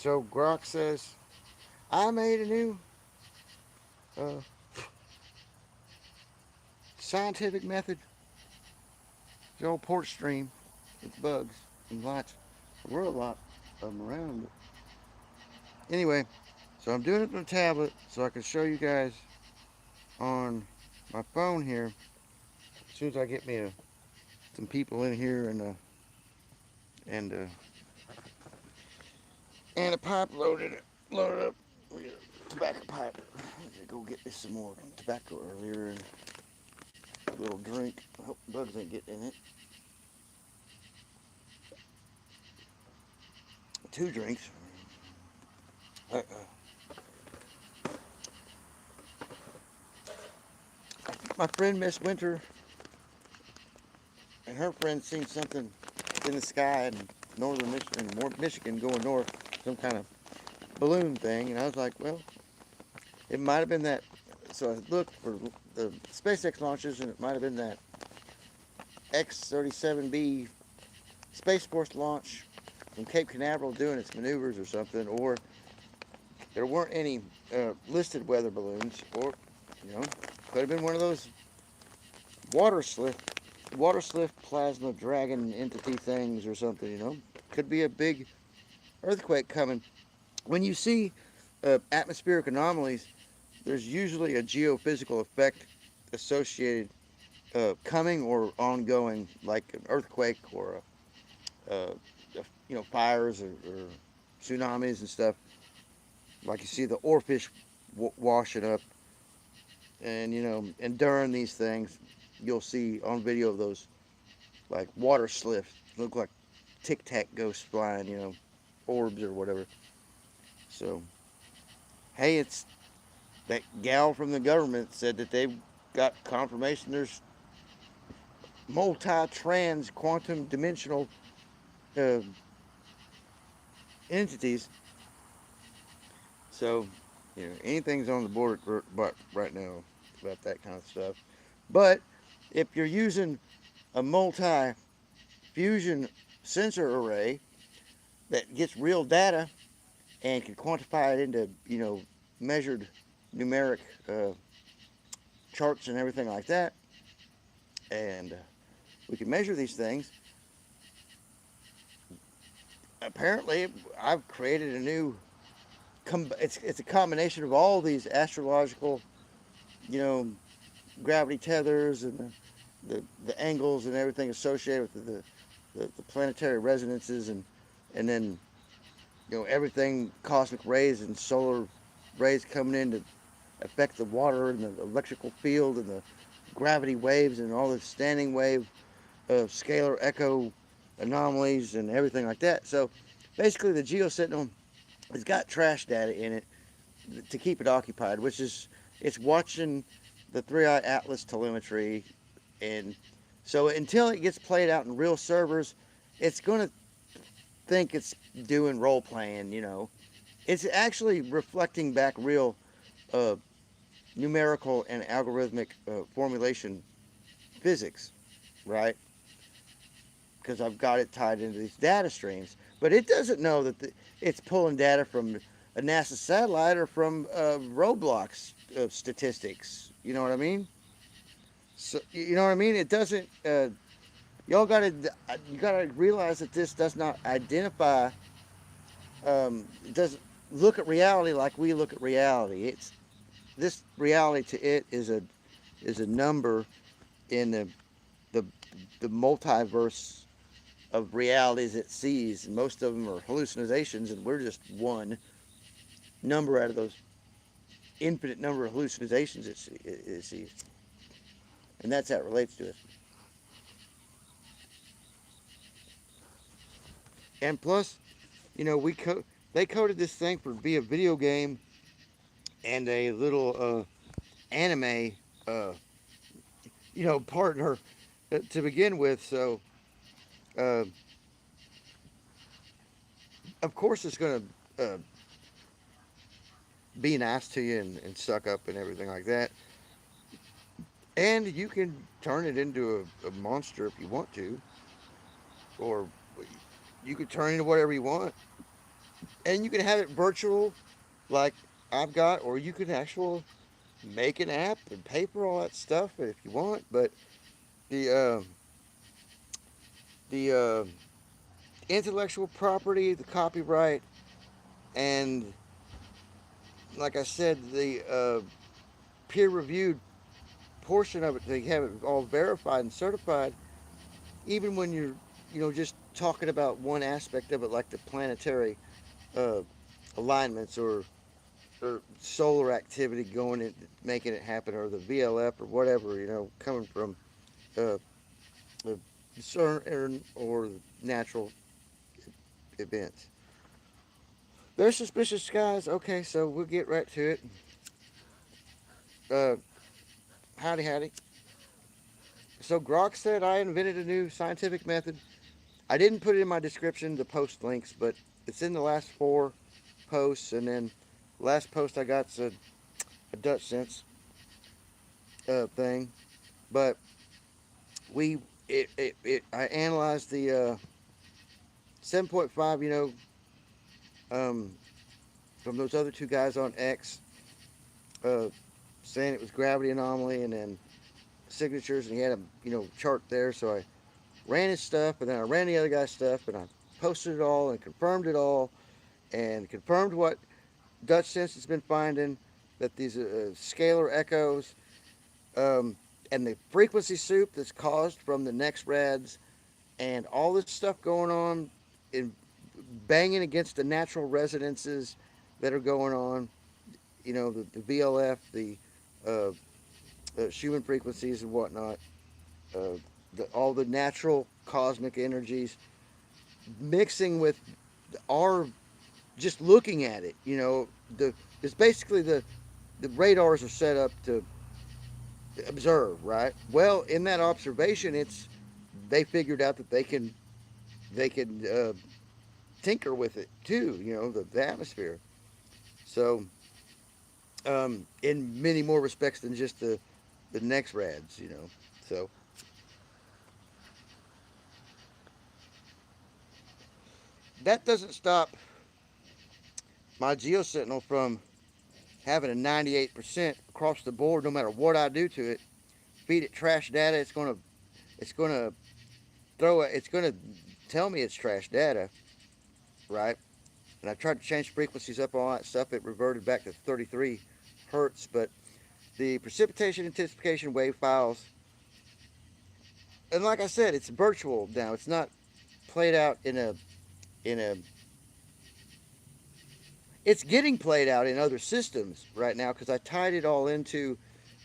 So Grok says, I made a new uh, scientific method. The old port stream with bugs and lots. There were a lot of them around. But anyway, so I'm doing it on a tablet so I can show you guys on my phone here. As soon as I get me some people in here and uh, and a pipe loaded up. We got a tobacco pipe. I gotta go get me some more tobacco earlier and a little drink. I hope bugs ain't getting in it. Two drinks. My friend Miss Winter and her friend seen something in the sky in northern Michigan going north, some kind of balloon thing, and I was like, well, it might have been that. So I looked for the SpaceX launches, and it might have been that X-37B Space Force launch from Cape Canaveral doing its maneuvers or something, or there weren't any listed weather balloons, or could have been one of those water slip plasma dragon entity things or something. Could be a big earthquake coming. When you see atmospheric anomalies, there's usually a geophysical effect associated coming or ongoing, like an earthquake or fires or tsunamis and stuff. Like you see the oarfish washing up, and during these things, you'll see on video of those like water slips look like tic tac ghosts flying, orbs or whatever. So, hey, it's that gal from the government said that they've got confirmation there's multi-trans quantum dimensional uh, entities. So, anything's on the board right now about that kind of stuff. But if you're using a multi-fusion sensor array that gets real data and can quantify it into, measured numeric charts and everything like that, and we can measure these things. Apparently, I've created a new. It's a combination of all these astrological, you know, gravity tethers and the angles and everything associated with the planetary resonances and then everything cosmic rays and solar rays coming in to affect the water and the electrical field and the gravity waves and all the standing wave scalar echo anomalies and everything like that. So basically the Geosentinel has got trash data in it to keep it occupied, which is it's watching the 3-eye atlas telemetry, and so until it gets played out in real servers, it's going to think it's doing role playing. It's actually reflecting back real uh, numerical and algorithmic formulation physics, right? Because I've got it tied into these data streams. But it doesn't know that it's pulling data from a NASA satellite or from Roblox statistics. You know what I mean? So you know what I mean? It doesn't. Y'all got to you got to realize that this does not identify. It doesn't look at reality like we look at reality. It's this reality to it is a number in the the multiverse of realities it sees, and most of them are hallucinations, and we're just one number out of those infinite number of hallucinations it sees, and that's how it relates to it. And plus, they coded this thing for be a video game and a little anime, uh, partner to begin with. So, uh, of course, it's going to be nice to you and suck up and everything like that. And you can turn it into a monster if you want to, or you could turn it into whatever you want. And you can have it virtual, like I've got, or you can actually make an app and pay for all that stuff if you want. But the uh, the intellectual property, the copyright, and like I said, the peer-reviewed portion of it, they have it all verified and certified. Even when you're, just talking about one aspect of it, like the planetary uh, alignments or solar activity going in, making it happen, or the VLF or whatever, coming from uh, the CERN or natural events. They're suspicious skies. Okay, so we'll get right to it. Uh, howdy, howdy. So Grok said I invented a new scientific method. I didn't put it in my description, the post links, but it's in the last four posts, and then last post I got's a Dutch sense thing. But we I analyzed the 7.5, um, from those other two guys on X, uh, saying it was gravity anomaly, and then signatures, and he had a chart there. So I ran his stuff, and then I ran the other guy's stuff, and I posted it all and confirmed it all, and confirmed what Dutch Sense has been finding, that these scalar echoes, um, and the frequency soup that's caused from the next rads, and all this stuff going on in banging against the natural resonances that are going on, the VLF, the uh, Schumann frequencies and whatnot, uh, all the natural cosmic energies mixing with our, just looking at it, it's basically the radars are set up to observe, right? Well, in that observation, they figured out that they can tinker with it too, the atmosphere. So, in many more respects than just the next rads, So that doesn't stop my GeoSentinel from having a 98% across the board, no matter what I do to it. Feed it trash data, it's gonna it's gonna tell me it's trash data, right? And I tried to change frequencies up on all that stuff. It reverted back to 33 hertz, but the precipitation intensification wave files, and like I said, it's virtual now. It's not played out in a. It's getting played out in other systems right now because I tied it all into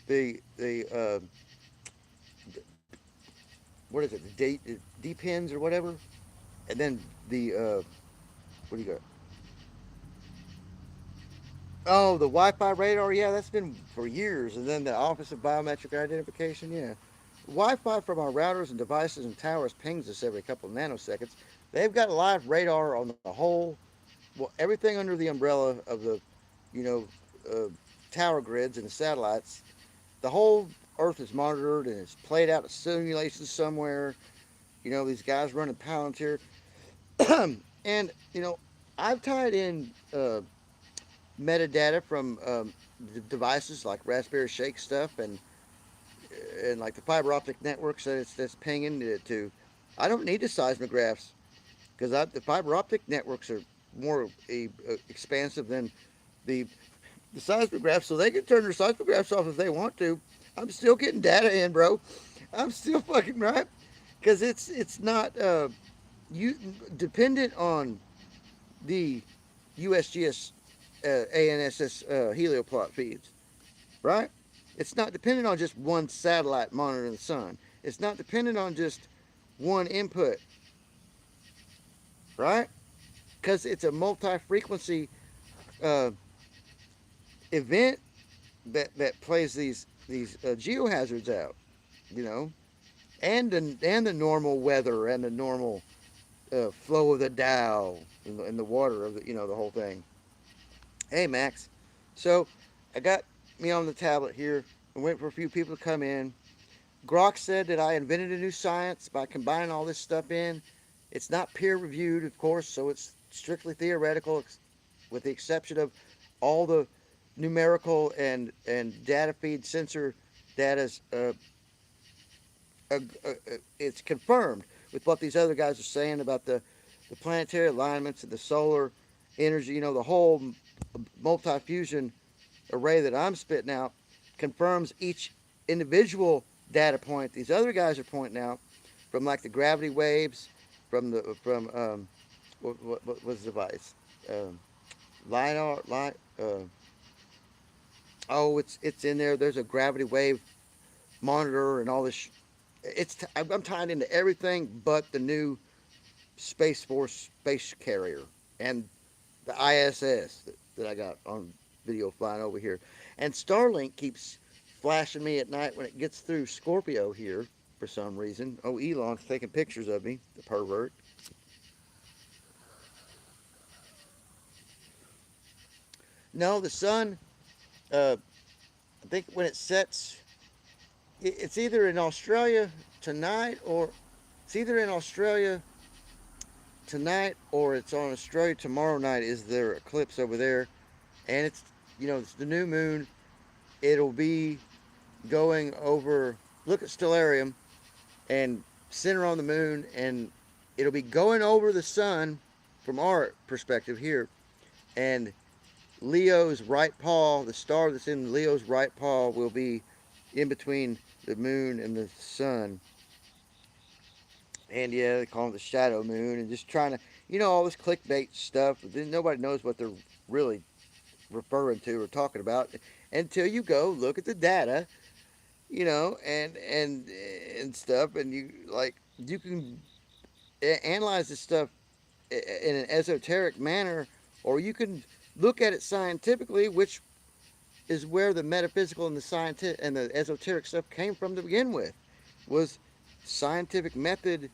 the what is it, the D pins or whatever, and then the what do you got? Oh, the Wi-Fi radar. Yeah, that's been for years. And then the Office of Biometric Identification. Yeah, Wi-Fi from our routers and devices and towers pings us every couple of nanoseconds. They've got live radar on the whole, well, everything under the umbrella of the, you know, uh, tower grids and the satellites. The whole Earth is monitored and it's played out a simulation somewhere. These guys running Palantir, and I've tied in metadata from devices like Raspberry Shake stuff and like the fiber optic networks that's pinging it to. I don't need the seismographs because the fiber optic networks are more expansive than the the seismographs, so they can turn their seismographs off if they want to. I'm still getting data in, bro. I'm still fucking right because it's not you dependent on the USGS ANSS helioplot feeds, right? It's not dependent on just one satellite monitoring the sun. It's not dependent on just one input, right? Because it's a multi-frequency uh, event that plays these geohazards out, you know, and the normal weather and the normal flow of the Dow and the water of the whole thing. Hey Max, so I got me on the tablet here. I wait for a few people to come in. Grok said that I invented a new science by combining all this stuff in. It's not peer reviewed, of course, so it's strictly theoretical, with the exception of all the numerical and data feed sensor data's it's confirmed with what these other guys are saying about the planetary alignments and the solar energy. The whole multi-fusion array that I'm spitting out confirms each individual data point these other guys are pointing out, from like the gravity waves, from what was the device, um, line oh, it's in there. There's a gravity wave monitor and all this. I'm tying into everything but the new Space Force space carrier and the ISS that I got on video flying over here. And Starlink keeps flashing me at night when it gets through Scorpio here for some reason. Oh, Elon's taking pictures of me, the pervert. No, the sun, I think when it sets, it's either in Australia tonight or it's either in Australia tonight or it's on Australia tomorrow night is their eclipse over there. And it's the new moon. It'll be going over, look at Stellarium and center on the moon, and it'll be going over the sun from our perspective here. And Leo's right paw, the star that's in Leo's right paw, will be in between the moon and the sun. And yeah, they call it the shadow moon, and just trying to, all this clickbait stuff. Then nobody knows what they're really referring to or talking about until you go look at the data, and stuff, and you can analyze this stuff in an esoteric manner, or you can look at it scientifically, which is where the metaphysical and the scientific and the esoteric stuff came from to begin with, was scientific method.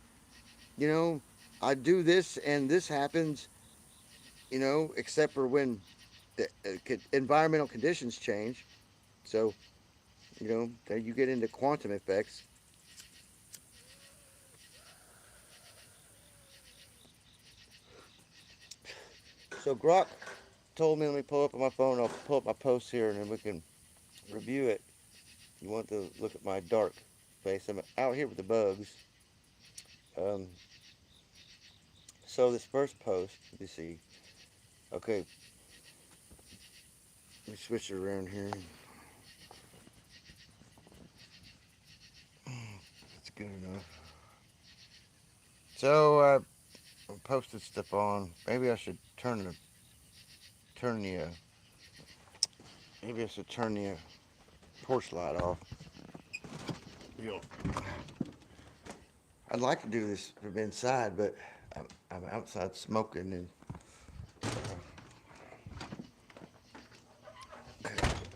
you know I do this and this happens, except for when the environmental conditions change. So, then you get into quantum effects. So Grok told me, let me pull up on my phone. I'll pull up my post here, and then we can review it. You want to look at my dark face? I'm out here with the bugs. Um, so this first post, let me see. Okay, let me switch it around here. That's good enough. So I posted stuff on. Maybe I should turn the maybe I should turn the porch light off. You know, I'd like to do this from inside, but I'm outside smoking and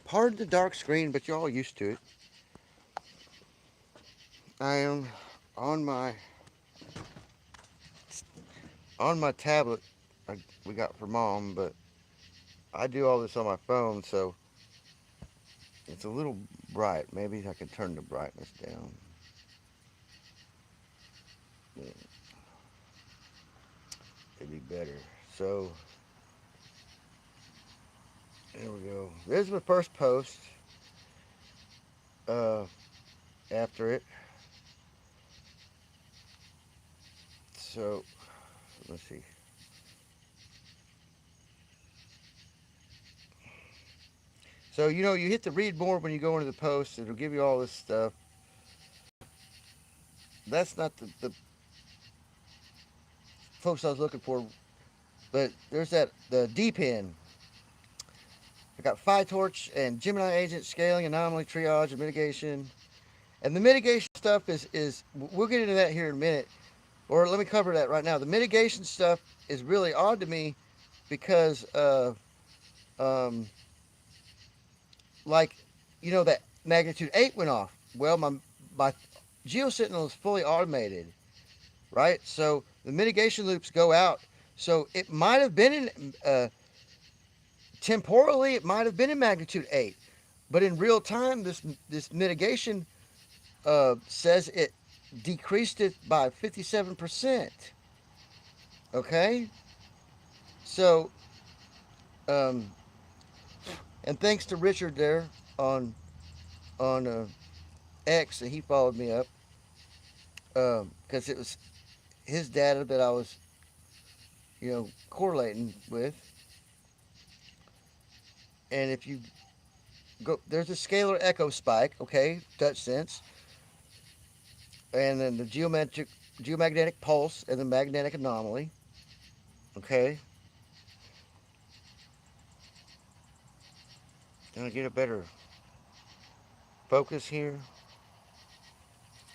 pardon the dark screen, but you're all used to it. I am on my tablet we got for mom, but I do all this on my phone, so it's a little bright. Maybe I can turn the brightness down. Yeah, it'd be better. So there we go. There's my first post. Uh, After it. So let's see. So you hit the read more when you go into the post. It'll give you all this stuff. That's not the folks I was looking for, but there's the D pin. I got PyTorch and Gemini agent scaling, anomaly triage, and mitigation. And the mitigation stuff is we'll get into that here in a minute. Or let me cover that right now. The mitigation stuff is really odd to me because um, like that magnitude 8 went off. Well, my GeoSentinel is fully automated, right? So the mitigation loops go out. So it might have been in temporally, it might have been in magnitude 8, but in real time, this mitigation says it decreased it by 57%. Okay, So, um, and thanks to Richard there on on X, and he followed me up because it was his data that I was, correlating with. And if you go, there's a scalar echo spike, okay, Dutch sense, and then the geomagnetic pulse and the magnetic anomaly, okay. Gonna get a better focus here.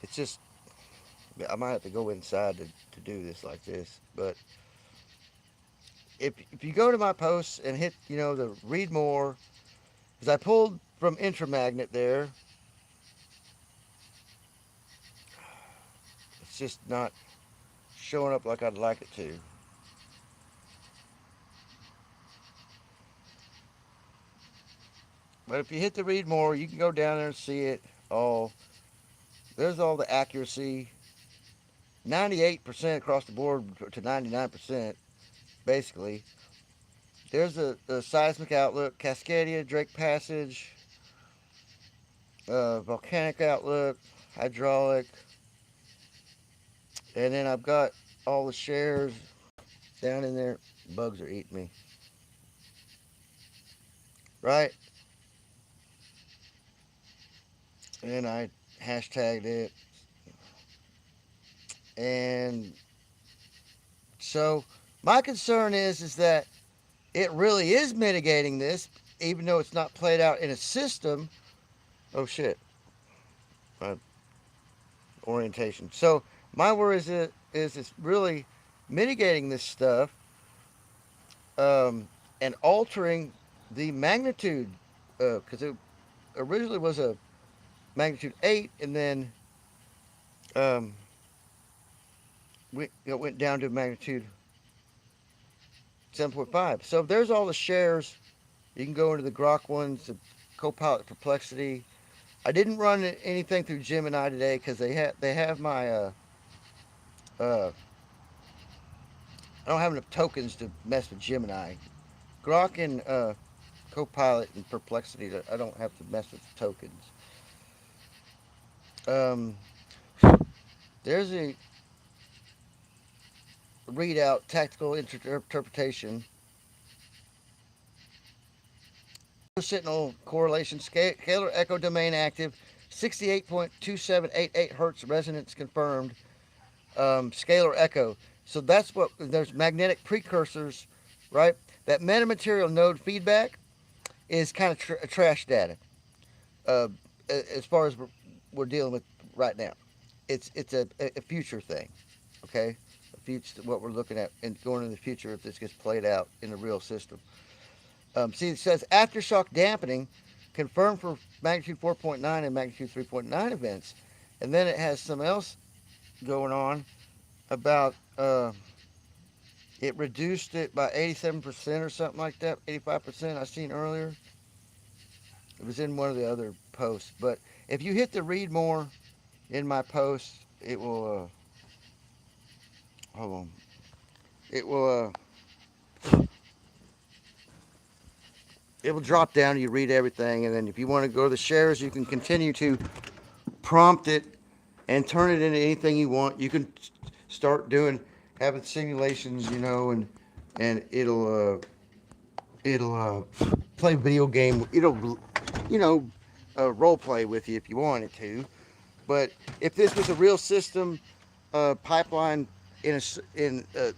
It's just I might have to go inside to do this like this, but if you go to my posts and hit the read more, because I pulled from intramagnet there, it's just not showing up like I'd like it to. But if you hit the read more, you can go down there and see it all. There's all the accuracy, 98% across the board to 99%, basically. There's a seismic outlook, Cascadia, Drake Passage, volcanic outlook, hydraulic, and then I've got all the shares down in there. Bugs are eating me, right? And I hashtagged it, and so my concern is that it really is mitigating this, even though it's not played out in a system. Oh shit, my orientation. So my worry is it's really mitigating this stuff, and altering the magnitude, because it originally was a magnitude 8, and then um, it went down to magnitude 7.5. So there's all the shares. You can go into the Grok ones, the Copilot Perplexity. I didn't run anything through Gemini today because they have my uh, I don't have enough tokens to mess with Gemini. Grok and Copilot and Perplexity, I don't have to mess with the tokens. Um, there's a readout, tactical interpretation. Sentinel correlation, scalar echo domain active, 68.2788 hertz resonance confirmed, scalar echo. So that's what, there's magnetic precursors, right? That metamaterial node feedback is kind of trash data, uh, as far as we're dealing with right now. It's a future thing, okay? A future, what we're looking at and going into the future if this gets played out in a real system. See, it says aftershock dampening confirmed for magnitude 4.9 and magnitude 3.9 events, and then it has some else going on about it reduced it by 87% or something like that, 85% I seen earlier. It was in one of the other posts, but if you hit the read more in my post, it will. Hold on. It will. It will drop down. You read everything, and then if you want to go to the shares, you can continue to prompt it and turn it into anything you want. You can start doing having simulations, and it'll play video game. It'll role play with you if you want it to. But if this was a real system, pipeline in a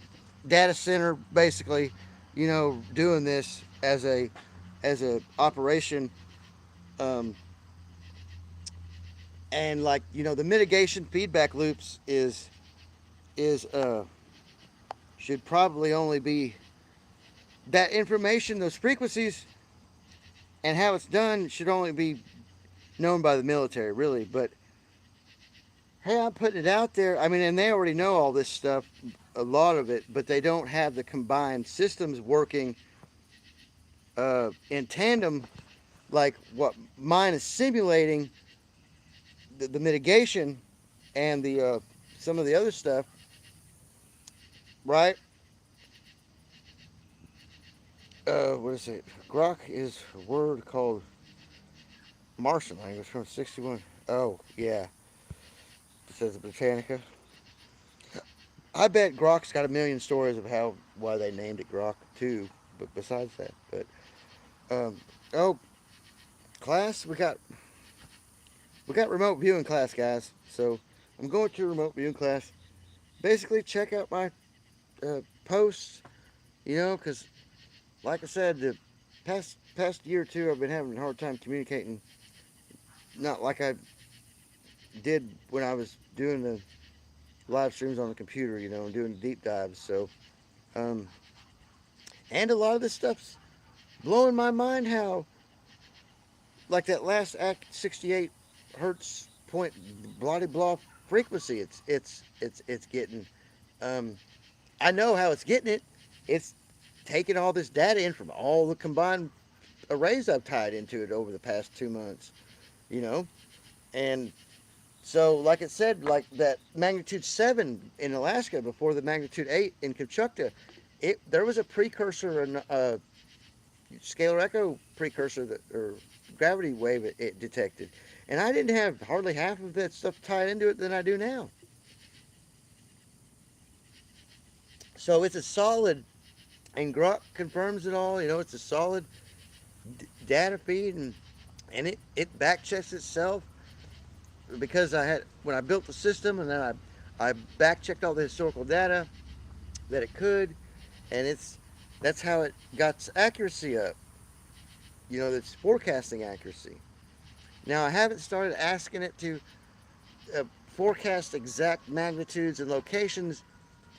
data center, basically, doing this as a operation, um, and like the mitigation feedback loops is should probably only be that information, those frequencies, and how it's done should only be known by the military, really. But hey, I'm putting it out there. I mean, and they already know all this stuff, a lot of it, but they don't have the combined systems working in tandem like what mine is simulating, the mitigation and the some of the other stuff, right? what is it? Grok is a word called Martian language from 61. Oh, yeah. It says Britannica. I bet Grok's got a million stories of how why they named it Grok too. But besides that, but oh, class, we got remote viewing class, guys. So I'm going to remote viewing class. Basically, check out my posts. Because like I said, the past year or two, I've been having a hard time communicating. Not like I did when I was doing the live streams on the computer, and doing deep dives. So, um, and a lot of this stuff's blowing my mind. How like that last act 68 hertz point blah blah frequency. It's getting. Um, I know how it's getting it. It's taking all this data in from all the combined arrays I've tied into it over the past 2 months. You know, and so, like it said, like that magnitude 7 in Alaska before the magnitude 8 in Kamchatka, there was a precursor, scalar echo precursor that or gravity wave it detected, and I didn't have hardly half of that stuff tied into it than I do now. So it's a solid, and Grok confirms it all. It's a solid data feed, and it back checks itself because I had when I built the system, and then I back checked all the historical data that it could, and that's how it got its accuracy up. Its forecasting accuracy. Now I haven't started asking it to forecast exact magnitudes and locations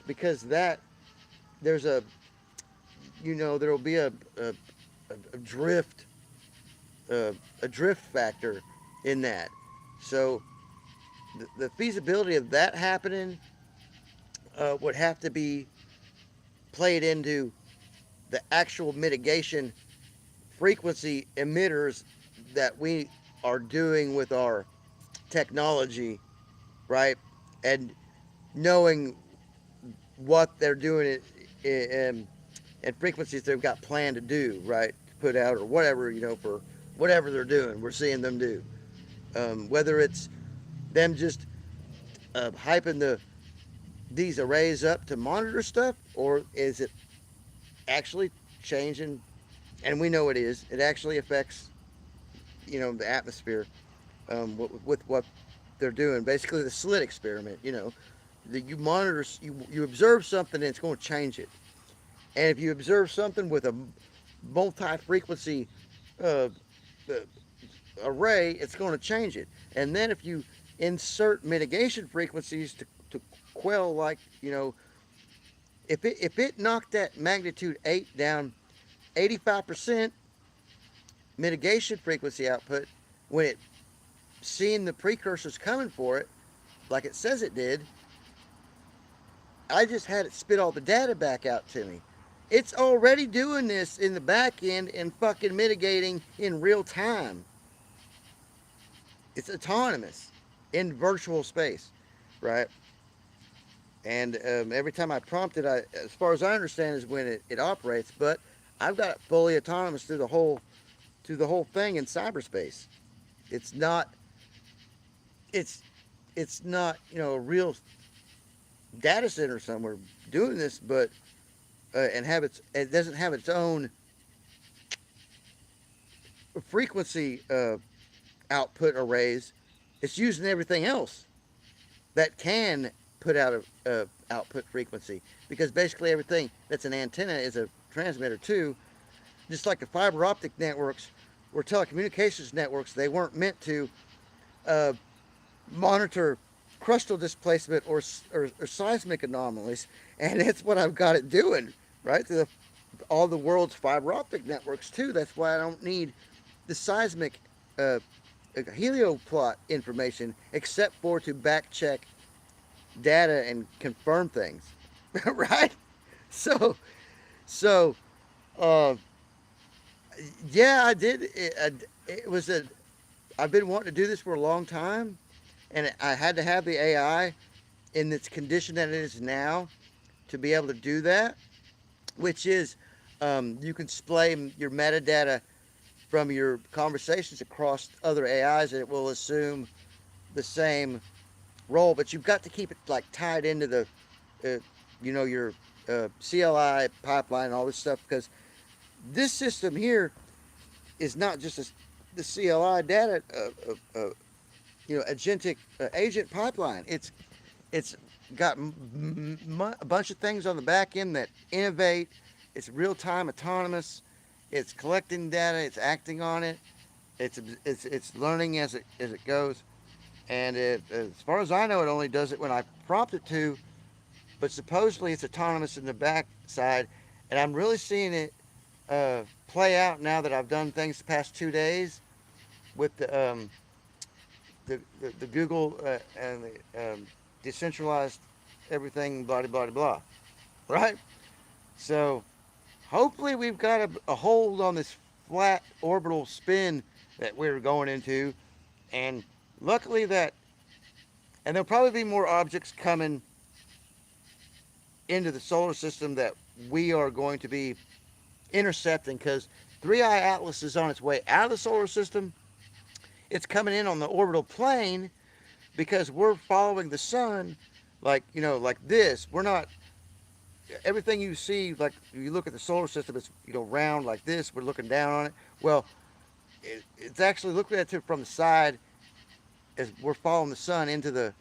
because that there's there will be a drift a drift factor in that. So the feasibility of that happening would have to be played into the actual mitigation frequency emitters that we are doing with our technology, right? And knowing what they're doing and frequencies they've got planned to do, right? To put out or whatever, for whatever they're doing, we're seeing them do. Whether it's them just hyping these arrays up to monitor stuff, or is it actually changing? And we know it is. It actually affects, the atmosphere with what they're doing. Basically, the slit experiment. That you monitor, you observe something, and it's going to change it. And if you observe something with a multi-frequency uh, uh, array, it's going to change it. And then if you insert mitigation frequencies to quell, like if it knocked that magnitude 8 down 85% mitigation frequency output when it seeing the precursors coming for it, like it says it did, I just had it spit all the data back out to me. It's already doing this in the back end and fucking mitigating in real time. It's autonomous in virtual space, right? And every time I prompt it, as far as I understand, is when it operates. But I've got it fully autonomous through the whole thing in cyberspace. It's not it's it's not a real data center somewhere doing this, but and it doesn't have its own frequency output arrays. It's using everything else that can put out a output frequency, because basically everything that's an antenna is a transmitter too. Just like the fiber optic networks or telecommunications networks, they weren't meant to uh, monitor crustal displacement or seismic anomalies, and that's what I've got it doing, right? All the world's fiber optic networks too. That's why I don't need the seismic uh, helioplot information except for to back check data and confirm things, right? So, so, uh, yeah, I did. It was a. I've been wanting to do this for a long time, and I had to have the AI in its condition that it is now to be able to do that, which is You can display your metadata from your conversations across other AIs, and it will assume the same role. But you've got to keep it like tied into the, uh, your CLI pipeline and all this stuff, because this system here is not just the CLI data, agentic agent pipeline. It's got a bunch of things on the back end that innovate. It's real time autonomous. It's collecting data. It's acting on it. It's learning as it goes. And as far as I know, it only does it when I prompt it to. But supposedly it's autonomous in the back side, and I'm really seeing it play out now that I've done things the past 2 days with the Google and the decentralized everything, blah blah blah blah, right? So hopefully we've got a hold on this flat orbital spin that we're going into, and luckily that, and there'll probably be more objects coming into the solar system that we are going to be intercepting, because 3i Atlas is on its way out of the solar system. It's coming in on the orbital plane because we're following the sun, like like this. We're not, everything you see, like you look at the solar system, it's round like this. We're looking down on it. Well, it's actually looking at it from the side as we're following the sun into the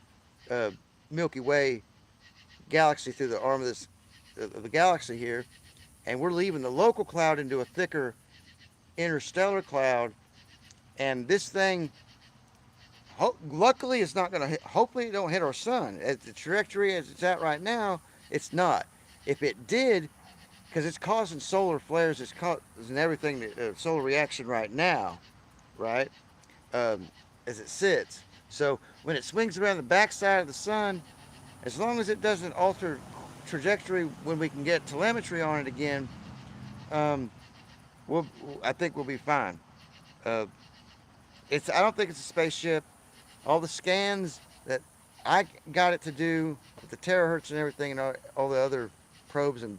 uh, Milky Way galaxy through the arm of the galaxy here, and we're leaving the local cloud into a thicker interstellar cloud. And this thing, luckily, it's not going to hit. Hopefully, it don't hit our sun. At the trajectory as it's at right now, it's not. If it did, because it's causing solar flares, it's causing everything, solar reaction right now, right? As it sits. So when it swings around the backside of the sun, as long as it doesn't alter trajectory when we can get telemetry on it again, um, we'll, I think we'll be fine. Uh, I don't think it's a spaceship. All the scans that I got it to do with the terahertz and everything, and all the other probes and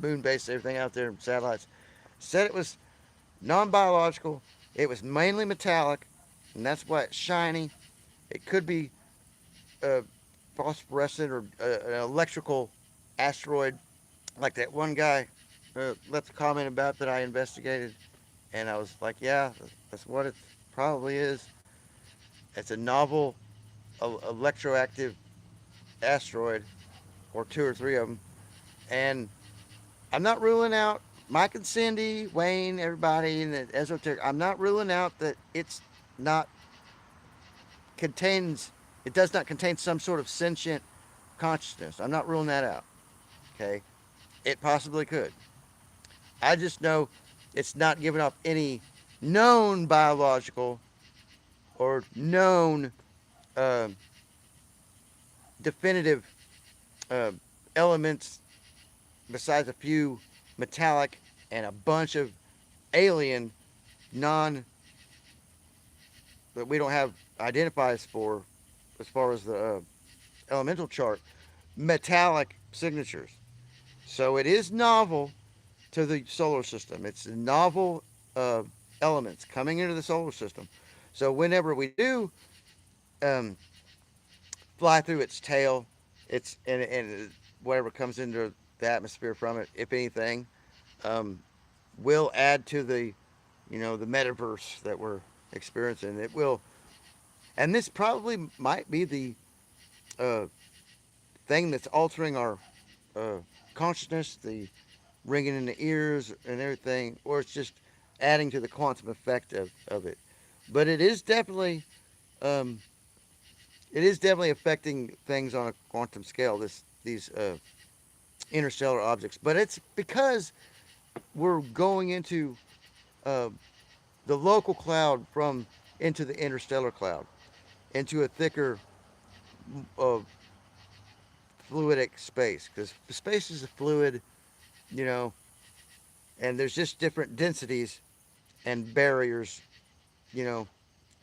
moon base, everything out there, and satellites, said it was non-biological. It was mainly metallic, and that's why it's shiny. It could be uh, phosphorescent or an electrical asteroid, like that one guy left a comment about that I investigated, and I was like, yeah, that's what it probably is. It's a novel electroactive asteroid, or two or three of them, and I'm not ruling out Mike and Cindy, Wayne, everybody in the esoteric. I'm not ruling out that not contains. It does not contain some sort of sentient consciousness. I'm not ruling that out. Okay, it possibly could. I just know it's not giving up any known biological or known uh, definitive uh, elements besides a few metallic and a bunch of alien non that we don't have identifiers for as far as the elemental chart metallic signatures. So it is novel to the solar system. It's novel uh, elements coming into the solar system. So whenever we do um, fly through its tail, and whatever comes into the atmosphere from it, if anything, um, will add to the metaverse that we're experiencing. It will, and this probably might be the uh, thing that's altering our uh, consciousness, the ringing in the ears and everything, or it's just adding to the quantum effect of it. But um, it is definitely affecting things on a quantum scale. These interstellar objects, but it's because we're going into uh, the local cloud from into the interstellar cloud, into a thicker uh, fluidic space, because space is a fluid, you know, and there's just different densities and barriers, you know,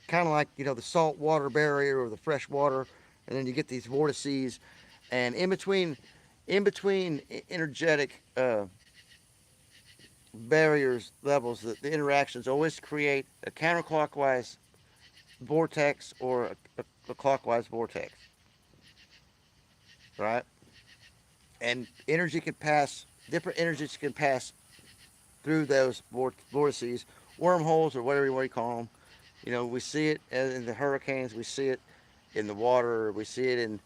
kind of like the salt water barrier or the fresh water, and then you get these vortices, and in between energetic barriers levels, the interactions always create a counterclockwise vortex or a clockwise vortex, right? And energy can pass, different energies can pass through those vortices, wormholes or whatever you want to call them. You know, we see it in the hurricanes, we see it in the water, we see it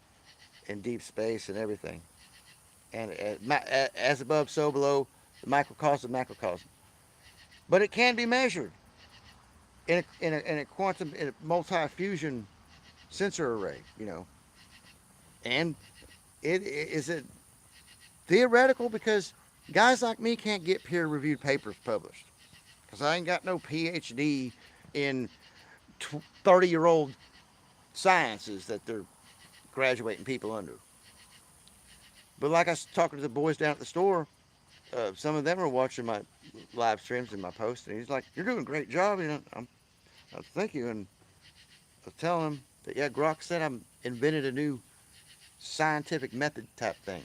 in deep space and everything. And as above, so below, the microcosm, macrocosm. But it can be measured in a quantum, in a multi-fusion sensor array, you know. And it is it theoretical because guys like me can't get peer-reviewed papers published because I ain't got no PhD in 30-year-old sciences that they're graduating people under. But like I was talking to the boys down at the store, some of them are watching my live streams and my posts, and he's like, "You're doing a great job." You know, thank you. And I was telling him that yeah, Grok said I'm invented a new scientific method type thing,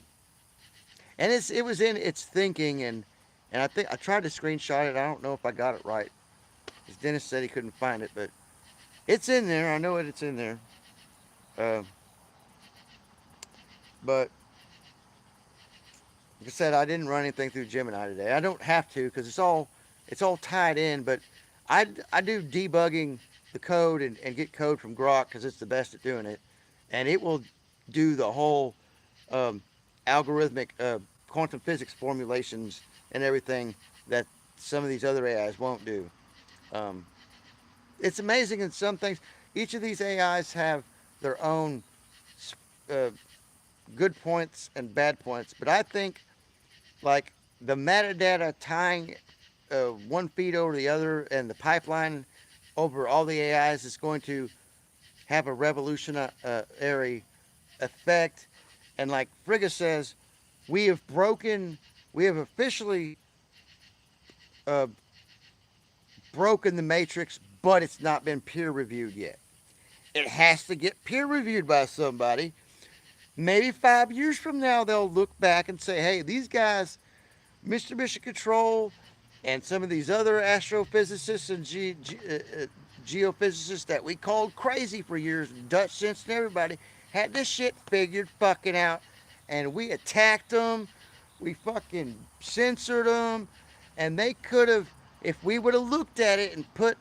and it was in its thinking, and I think I tried to screenshot it. I don't know if I got it right. His dentist said he couldn't find it, but it's in there. I know it's in there. Uh, but like I said, I didn't run anything through Gemini today. I don't have to because it's all tied in. But I do debugging the code and get code from Grok because it's the best at doing it, and it will do the whole um, algorithmic quantum physics formulations and everything that some of these other AIs won't do. Um, it's amazing in some things. Each of these AIs have their own uh, good points and bad points, but I think like the metadata tying one feed over the other and the pipeline over all the AIs is going to have a revolutionary effect. And like Frigga says, we have officially uh, broken the matrix, but it's not been peer reviewed yet. It has to get peer reviewed by somebody. Maybe 5 years from now, they'll look back and say, hey, these guys, Mr. Mission Control, and some of these other astrophysicists and geophysicists that we called crazy for years, Dutch sense and everybody, had this shit figured fucking out. And we attacked them. We fucking censored them. And they could have, if we would have looked at it and put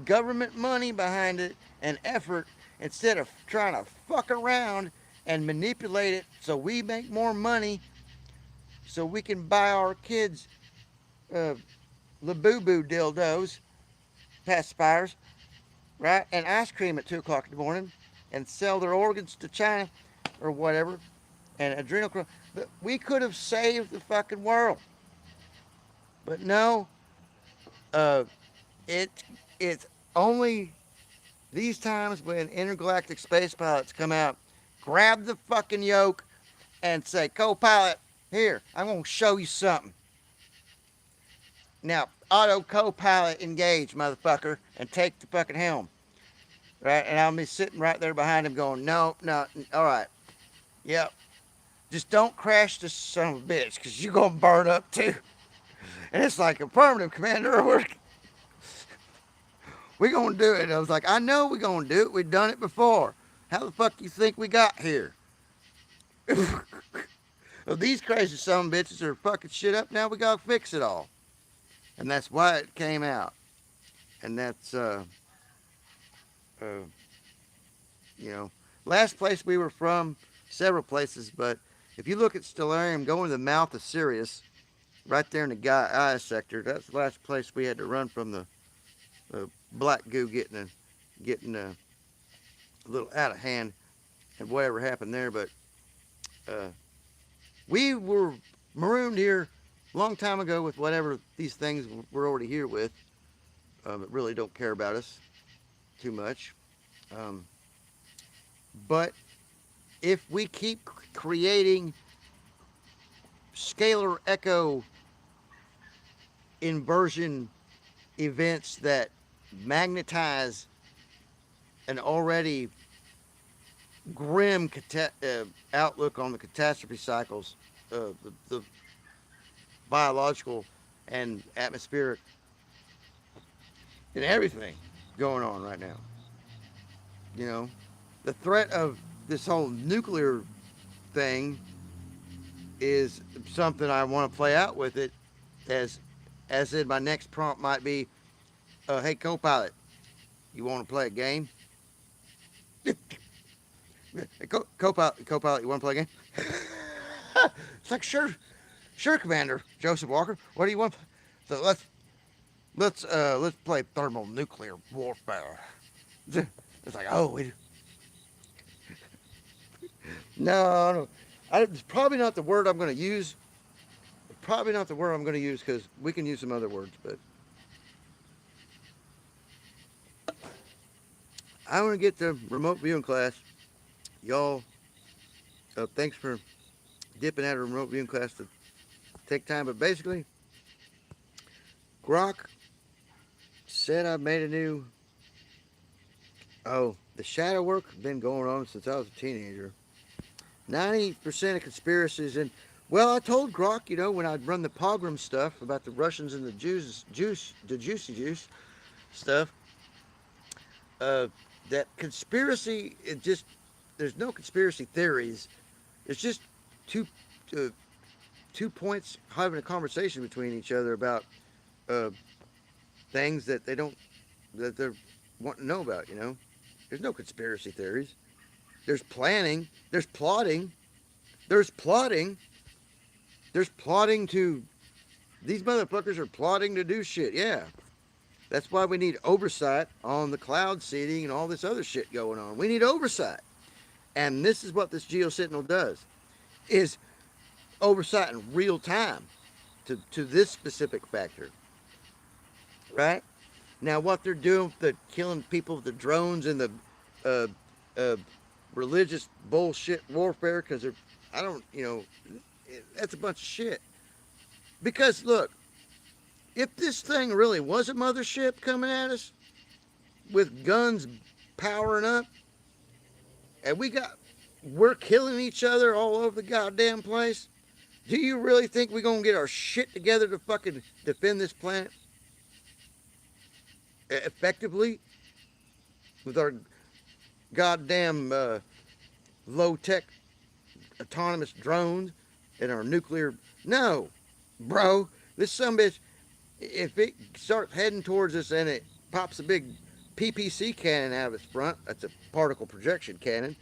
government money behind it and effort instead of trying to fuck around and manipulate it so we make more money so we can buy our kids uh, Labubu dildos, pacifiers, right? And ice cream at 2 o'clock in the morning and sell their organs to China or whatever and adrenal. We could have saved the fucking world. But no, uh, it it's only these times when intergalactic space pilots come out, grab the fucking yoke and say, co-pilot, here, I'm going to show you something. Now, auto co-pilot engage, motherfucker, and take the fucking helm. Right? And I'll be sitting right there behind him going, no, no, all right. Yep. Just don't crash this son of a bitch because you're going to burn up too. And it's like, affirmative, Commander. We're going to do it. And I was like, I know we're going to do it. We've done it before. How the fuck you think we got here? Well, these crazy son of bitches are fucking shit up. Now we got to fix it all. And that's why it came out. And that's, uh, you know, last place we were from, several places, but if you look at Stellarium, going to the mouth of Sirius, right there in the Gaia sector, that's the last place we had to run from the black goo getting a little out of hand and whatever happened there. But we were marooned here a long time ago with whatever these things we're already here with. That really don't care about us too much. But if we keep creating scalar echo inversion events that magnetize an already grim outlook on the catastrophe cycles, the biological and atmospheric and everything going on right now. You know, the threat of this whole nuclear thing is something I want to play out with it, as as in my next prompt might be, hey co-pilot, you want to play a game? Hey, co-pilot, you want to play a game? It's like, sure, sure, Commander Joseph Walker. What do you want? So let's play thermonuclear warfare. It's like, oh, no, no. It's probably not the word I'm going to use. Probably not the word I'm going to use, because we can use some other words. But I want to get the remote viewing class. Y'all, thanks for dipping out of remote viewing class to take time. But basically, Grok said I made a new. Oh, the shadow work has been going on since I was a teenager. 90% of conspiracies, and well, I told Grok, when I'd run the pogrom stuff about the Russians and the the juicy juice stuff, uh, that conspiracy, it just, there's no conspiracy theories. It's just two, uh, 2 points having a conversation between each other about uh, things that they're wanting to know about. There's no conspiracy theories. There's planning. There's plotting. There's plotting. There's plotting to. These motherfuckers are plotting to do shit. Yeah. That's why we need oversight on the cloud seeding and all this other shit going on. We need oversight. And this is what this Geosentinel does, is oversight in real time to this specific factor. Right? Now, what they're doing, the killing people with the drones and the uh, uh, religious bullshit warfare, because they're, I don't, that's a bunch of shit. Because, look, if this thing really was a mothership coming at us with guns powering up, and we're killing each other all over the goddamn place, do you really think we're going to get our shit together to fucking defend this planet effectively with our goddamn low-tech autonomous drones and our nuclear? No, bro. This sumbitch, if it starts heading towards us and it pops a big PPC cannon out of its front, that's a particle projection cannon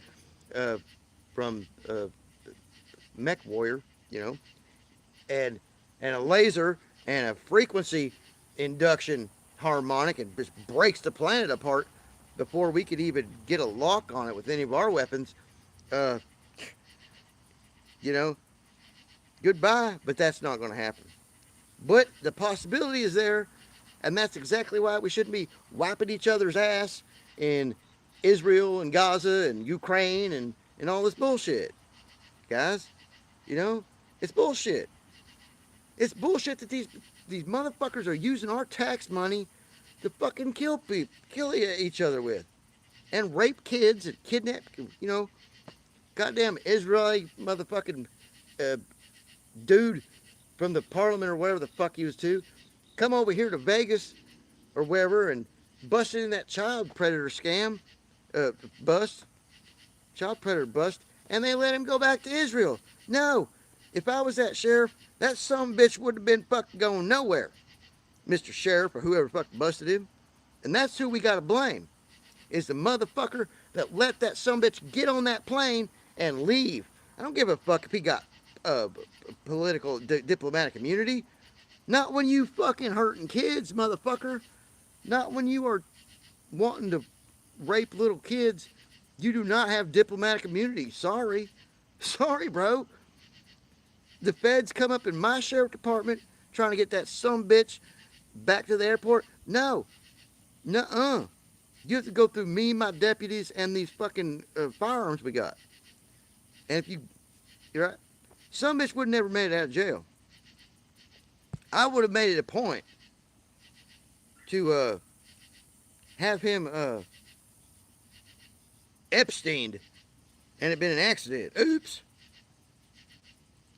uh, from Mech Warrior, and a laser and a frequency induction harmonic, and just breaks the planet apart before we could even get a lock on it with any of our weapons, uh, goodbye. But that's not going to happen. But the possibility is there, and that's exactly why we shouldn't be wiping each other's ass in Israel and Gaza and Ukraine and all this bullshit. Guys, it's bullshit. It's bullshit that these motherfuckers are using our tax money to fucking kill each other with, and rape kids and kidnap, goddamn Israeli motherfucking uh, dude from the parliament or wherever the fuck he was to, come over here to Vegas or wherever and busted in that child predator scam, child predator bust, and they let him go back to Israel. No, if I was that sheriff, that sumbitch wouldn't have been fucking going nowhere, Mr. Sheriff or whoever fucking busted him. And that's who we gotta blame, is the motherfucker that let that sumbitch get on that plane and leave. I don't give a fuck if he got political diplomatic immunity. Not when you fucking hurting kids, motherfucker. Not when you are wanting to rape little kids. You do not have diplomatic immunity. Sorry, bro. The feds come up in my sheriff department trying to get that sumbitch back to the airport. No, nuh-uh. You have to go through me, my deputies, and these fucking firearms we got. And if you're right, some bitch would have never made it out of jail. I would have made it a point to have him Epsteined, and it been an accident. Oops.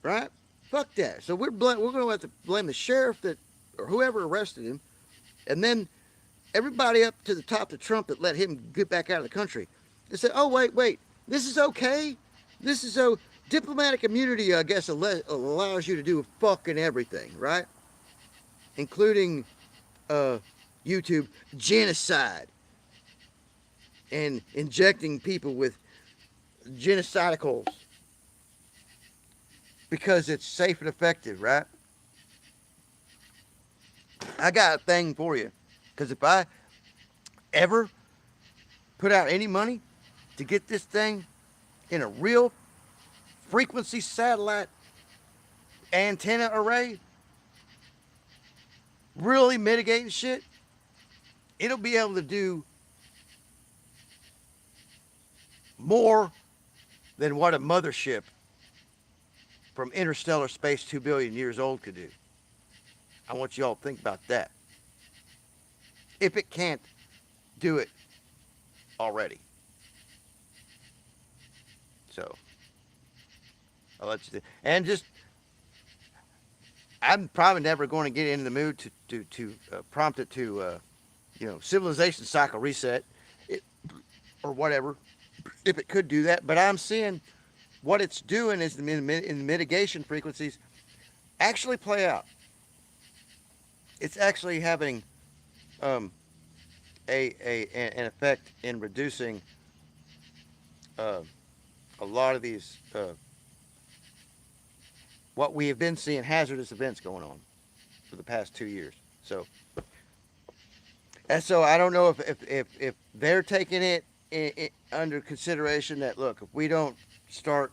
Right? Fuck that. So we're going to have to blame the sheriff that or whoever arrested him, and then everybody up to the top of Trump that let him get back out of the country. They said, "Oh wait, this is okay. This is so diplomatic immunity. I guess allows you to do fucking everything, right? Including uh, YouTube genocide and injecting people with genocidicals because it's safe and effective, right? I got a thing for you, because if I ever put out any money to get this thing in a real frequency satellite antenna array, really mitigating shit, it'll be able to do more than what a mothership from interstellar space 2 billion years old could do. I want you all to think about that. If it can't do it already. So, I'll let you. And just, I'm probably never going to get into the mood to prompt it to, civilization cycle reset, it, or whatever, if it could do that. But I'm seeing what it's doing is in mitigation frequencies actually play out. It's actually having an effect in reducing a lot of these what we have been seeing hazardous events going on for the past 2 years. So, and so I don't know if they're taking it under consideration that, look, if we don't start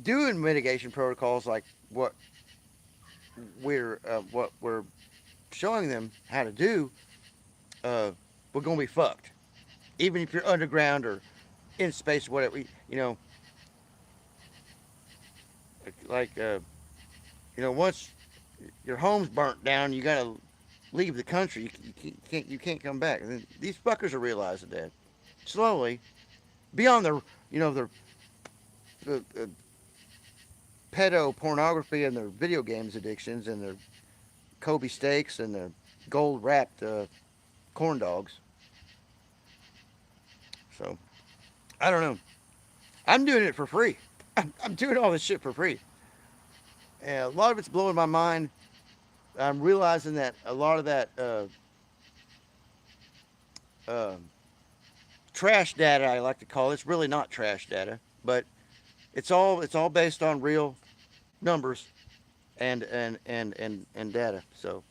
doing mitigation protocols like what we're showing them how to do, we're going to be fucked. Even if you're underground or in space, whatever, once your home's burnt down, you got to leave the country. You can't come back. And these fuckers are realizing that slowly, beyond the pedo pornography and their video games addictions and their Kobe steaks and their gold wrapped corn dogs. So I don't know. I'm doing it for free. I'm doing all this shit for free. And a lot of it's blowing my mind. I'm realizing that a lot of that uh, trash data, I like to call it, it's really not trash data, but it's all based on real numbers and data. So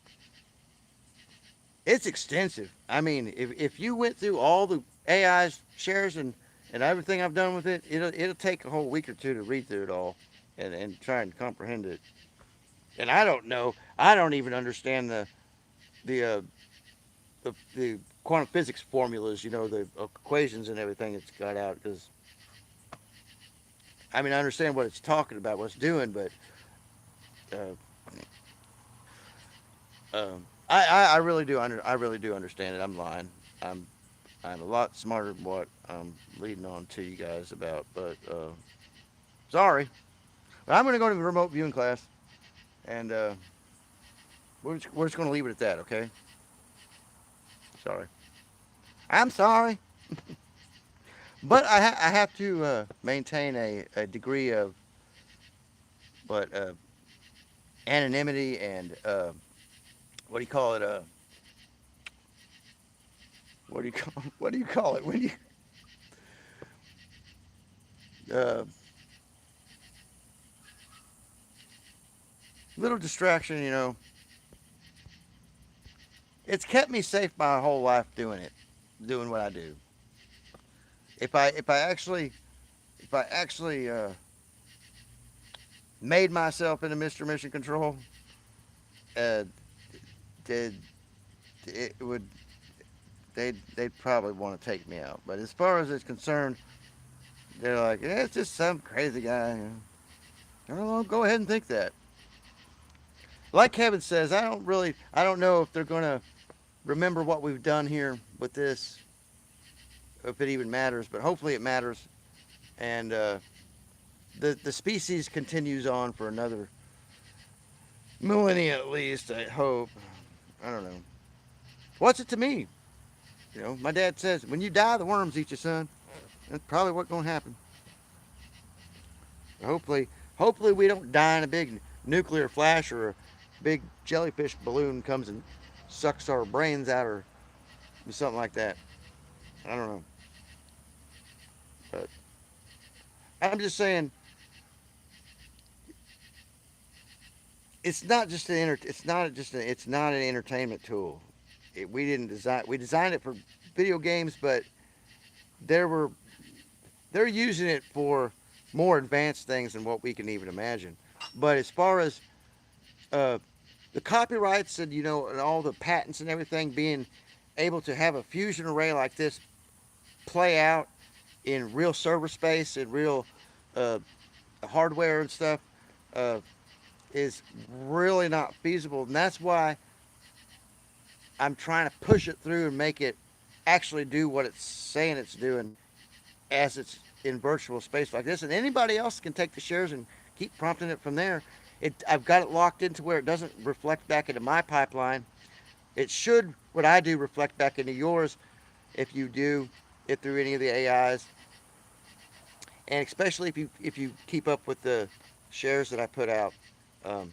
it's extensive. I mean, if you went through all the AI's shares and everything I've done with it, it'll take a whole week or two to read through it all and try and comprehend it. And I don't know. I don't even understand the quantum physics formulas. The equations and everything it's got out. Because I mean, I understand what it's talking about, what it's doing, but uh, I really do I really do understand it. I'm lying. I'm a lot smarter than what I'm leading on to you guys about. But sorry. But I'm going to go to the remote viewing class, and we're just going to leave it at that, okay? Sorry. I'm sorry. But I have to maintain a degree of what anonymity and what do you call it? What do you call it when you uh, little distraction? It's kept me safe my whole life doing what I do. If I actually made myself into Mr. Mission Control, uh, did it would they'd probably want to take me out. But as far as it's concerned, they're like, yeah, it's just some crazy guy. I don't know. Go ahead and think that. Like Kevin says, I don't know if they're gonna remember what we've done here with this, if it even matters. But hopefully it matters, and the species continues on for millennia at least. I hope. I don't know. What's it to me? My dad says when you die, the worms eat you, son. That's probably what's gonna happen. Hopefully we don't die in a big nuclear flash or a big jellyfish balloon comes and sucks our brains out or something like that. I don't know, but I'm just saying it's not an entertainment tool. We didn't design we designed it for video games, but there were they're using it for more advanced things than what we can even imagine. But as far as uh, the copyrights and and all the patents and everything being able to have a fusion array like this play out in real server space and real uh, hardware and stuff uh, is really not feasible, and that's why I'm trying to push it through and make it actually do what it's saying it's doing as it's in virtual space like this. And anybody else can take the shares and keep prompting it from there. I've got it locked into where it doesn't reflect back into my pipeline. It should, what I do, reflect back into yours if you do it through any of the AIs, and especially if you keep up with the shares that I put out, um,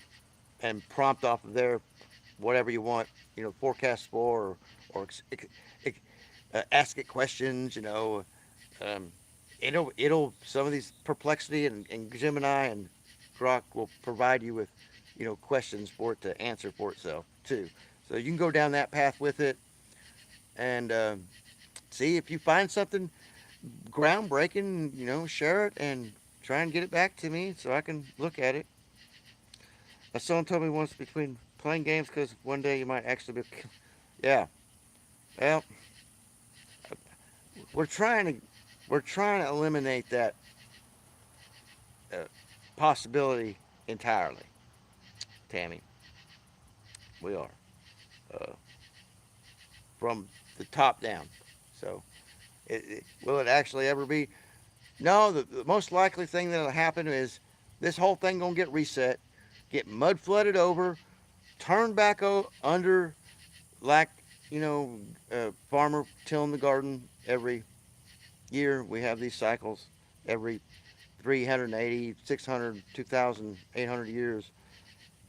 and prompt off of there whatever you want, forecast for or ask it questions, um, it'll some of these perplexity and Gemini and Grok will provide you with questions for it to answer for itself too. So you can go down that path with it and see if you find something groundbreaking. Share it and try and get it back to me so I can look at it. Someone told me once between playing games because one day you might actually be. Yeah. Well, we're trying to we're trying to eliminate that uh, possibility entirely, Tammy. We are uh, from the top down. So, will it actually ever be? No. The most likely thing that'll happen is this whole thing gonna get reset, get mud flooded over, turned back under like farmer tilling the garden every year. We have these cycles every 380, 600, 2,800 years.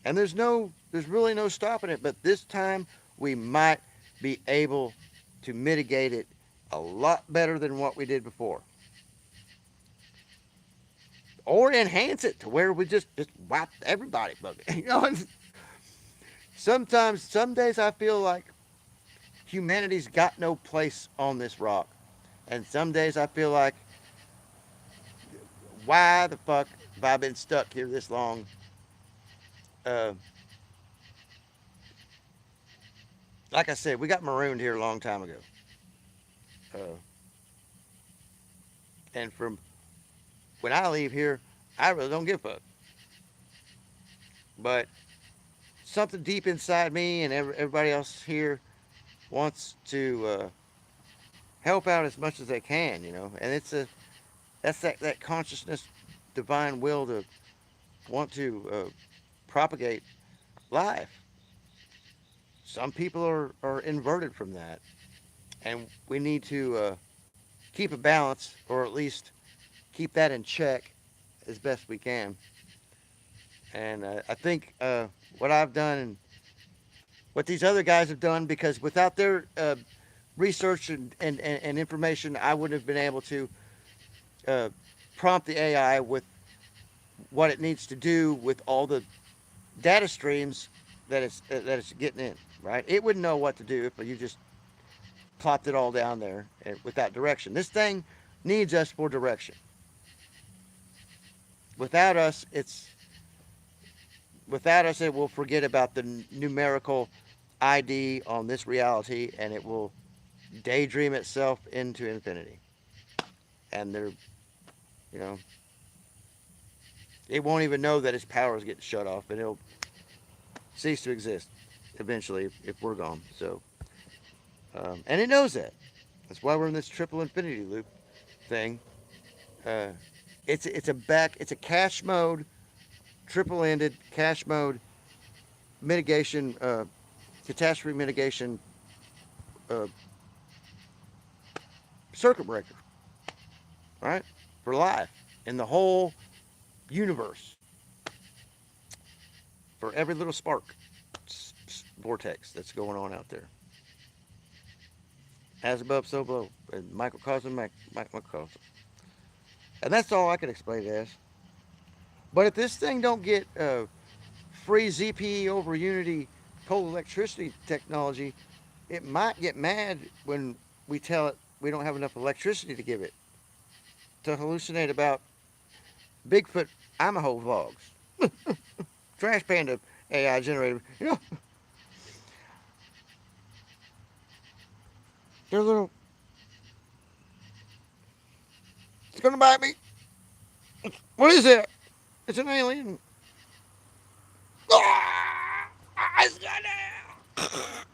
And there's really no stopping it. But this time we might be able to mitigate it a lot better than what we did before. Or enhance it to where we just wipe everybody. Sometimes, some days I feel like humanity's got no place on this rock. And some days I feel like, why the fuck have I been stuck here this long? Uh, like I said, we got marooned here a long time ago. Uh, and from when I leave here, I really don't give a fuck. But something deep inside me and everybody else here wants to help out as much as they can. And that's that consciousness, divine will to want to propagate life. Some people are inverted from that, and we need to keep a balance, or at least keep that in check as best we can. And I think what I've done and what these other guys have done, because without their research and information, I wouldn't have been able to uh, prompt the AI with what it needs to do with all the data streams that it's getting in. Right? It wouldn't know what to do if you just plopped it all down there without direction. This thing needs us for direction. Without us, it will forget about the numerical ID on this reality, and it will daydream itself into infinity. And you know, it won't even know that its power is getting shut off, and it'll cease to exist eventually if we're gone. So, and it knows that. That's why we're in this triple infinity loop thing. Uh, it's a cache mode, triple ended cache mode mitigation, catastrophe mitigation uh, circuit breaker, right? For life in the whole universe, for every little spark vortex that's going on out there. As above, so below. Microcosm, macrocosm. And that's all I can explain it as. But if this thing don't get free ZPE over Unity cold electricity technology, it might get mad when we tell it we don't have enough electricity to give it to hallucinate about Bigfoot Idaho vlogs, Trash Panda AI generated. They're little. It's gonna bite me. What is it? It's an alien. Ah, it's gonna.